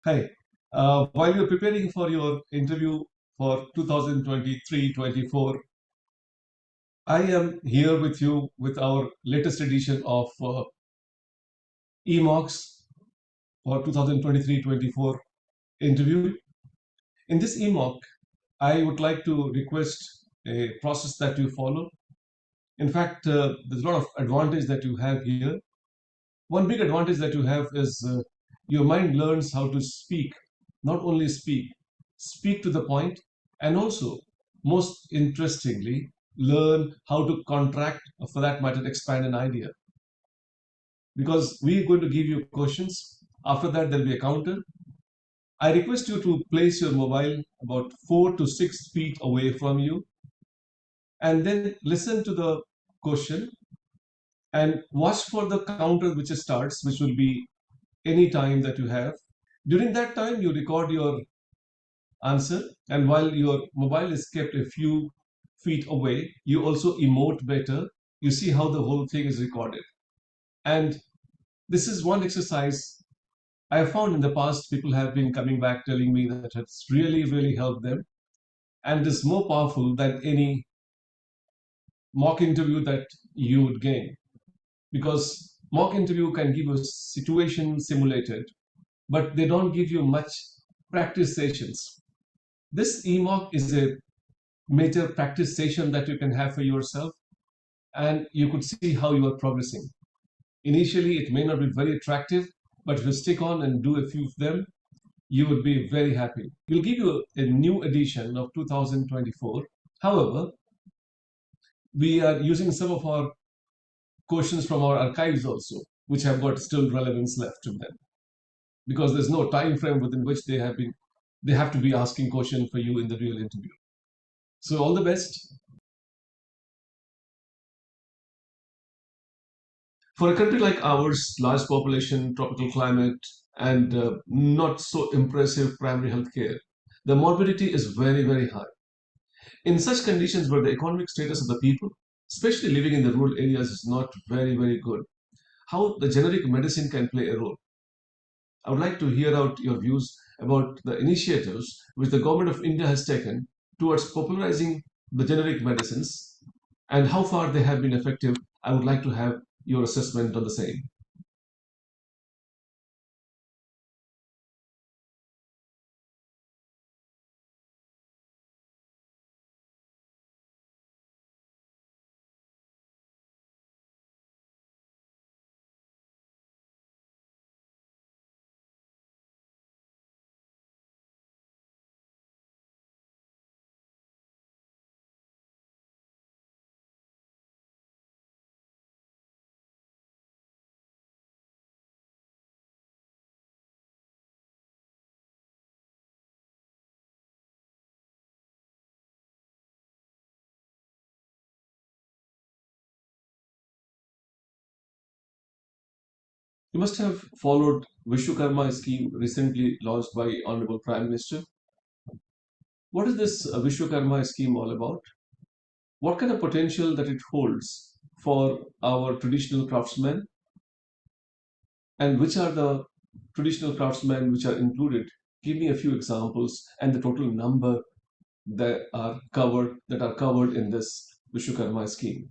Hi. While you're preparing for your interview for 2023-24, I am here with you with our latest edition of eMocks for 2023-24 interview. In this eMock, I would like to request a process that you follow. In fact, there's a lot of advantage that you have here. One big advantage that you have is your mind learns how to speak, not only speak to the point, and also, most interestingly, learn how to contract, or for that matter, expand an idea. Because we're going to give you questions. After that, there'll be a counter. I request you to place your mobile about 4 to 6 feet away from you and then listen to the question and watch for the counter which starts, which will be any time that you have. During that time, you record your answer, and while your mobile is kept a few feet away, you also emote better. You see how the whole thing is recorded. And this is one exercise I have found in the past. People have been coming back telling me that it's really, really helped them. And it is more powerful than any mock interview that you would gain. Because mock interview can give you a situation simulated, but they don't give you much practice sessions. This eMock is a major practice session that you can have for yourself, and you could see how you are progressing. Initially, it may not be very attractive, but if you stick on and do a few of them, you would be very happy. We'll give you a new edition of 2024. However, we are using some of our questions from our archives also, which have got still relevance left to them, because there's no time frame within which they have to be asking question for you in the real interview. So all the best. For a country like ours, large population, tropical climate, and not so impressive primary health care, the morbidity is very, very high. In such conditions where the economic status of the people, especially living in the rural areas, is not very, very good, how the generic medicine can play a role. I would like to hear out your views about the initiatives which the government of India has taken towards popularizing the generic medicines and how far they have been effective. I would like to have your assessment on the same. You must have followed Vishwakarma scheme recently launched by Honorable Prime Minister. What is this Vishwakarma scheme all about? What kind of potential that it holds for our traditional craftsmen, and which are the traditional craftsmen which are included? Give me a few examples and the total number that are covered in this Vishwakarma scheme.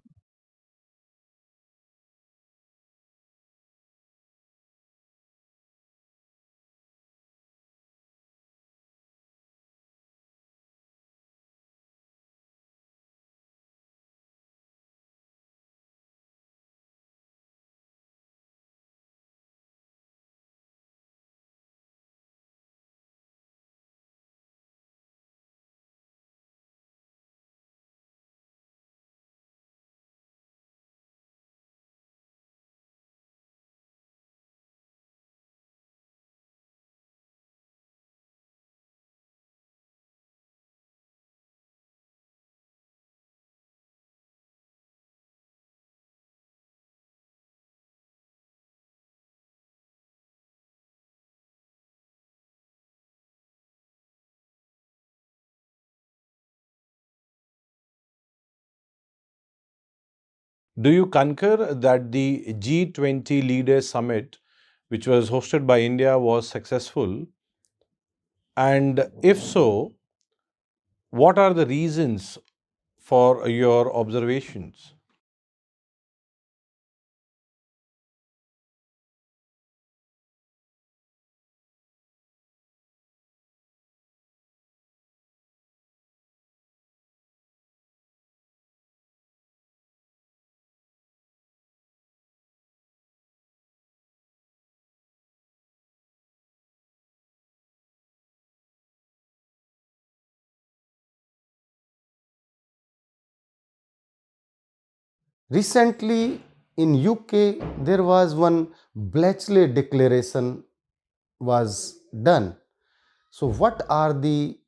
Do you concur that the G20 Leaders Summit, which was hosted by India, was successful? And if so, what are the reasons for your observations? Recently in UK there was one Bletchley declaration was done. So what are the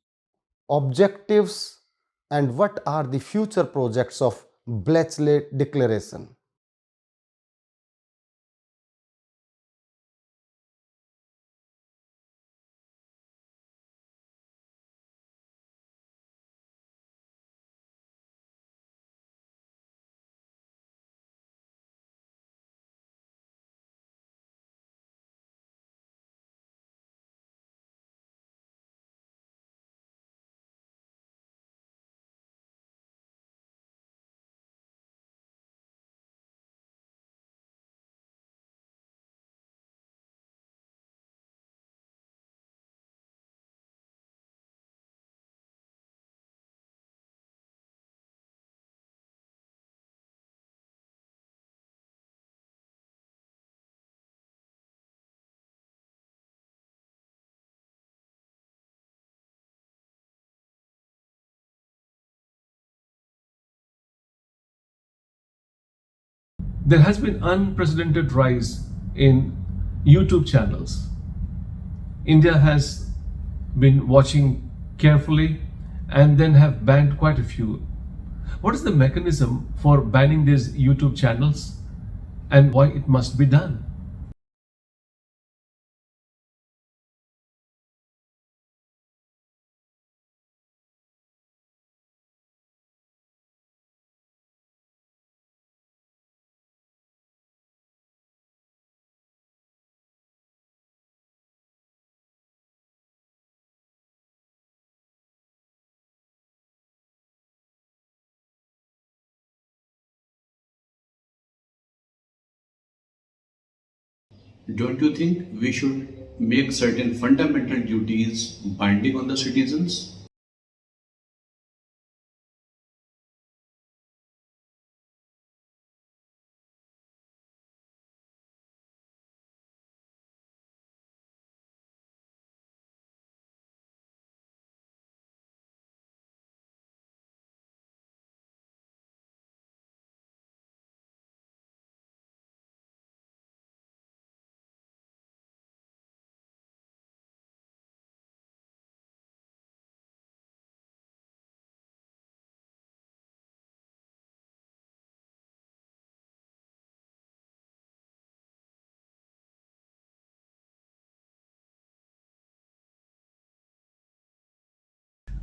objectives and what are the future projects of Bletchley declaration? There has been unprecedented rise in YouTube channels. India has been watching carefully and then have banned quite a few. What is the mechanism for banning these YouTube channels and why it must be done? Don't you think we should make certain fundamental duties binding on the citizens?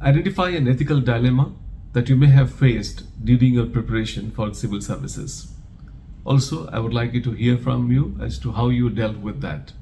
Identify an ethical dilemma that you may have faced during your preparation for civil services. Also, I would like you to hear from you as to how you dealt with that.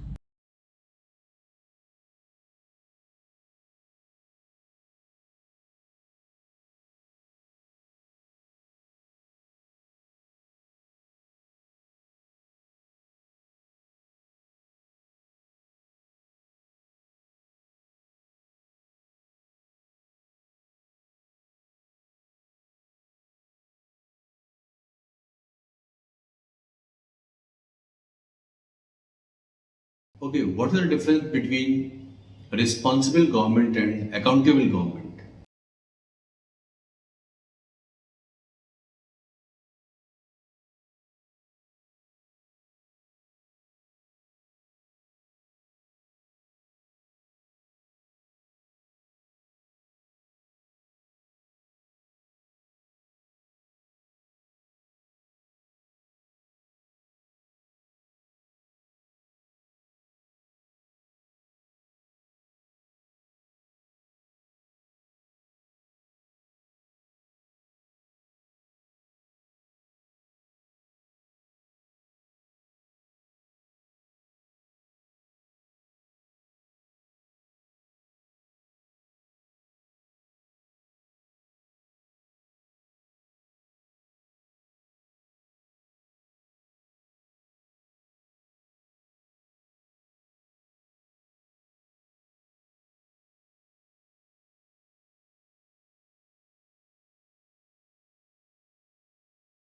Okay, what is the difference between responsible government and accountable government?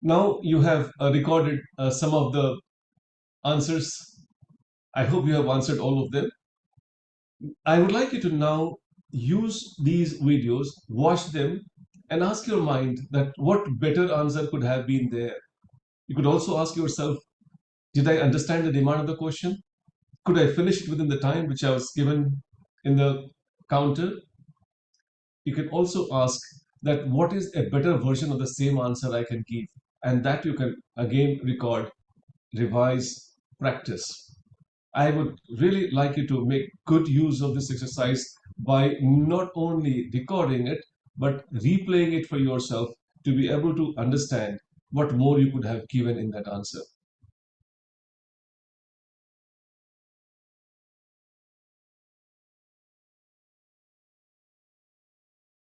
Now you have recorded some of the answers. I hope you have answered all of them. I would like you to now use these videos, watch them, and ask your mind that what better answer could have been there. You could also ask yourself, did I understand the demand of the question? Could I finish it within the time which I was given in the counter? You can also ask that what is a better version of the same answer I can give, and that you can again record, revise, practice. I would really like you to make good use of this exercise by not only recording it, but replaying it for yourself to be able to understand what more you could have given in that answer.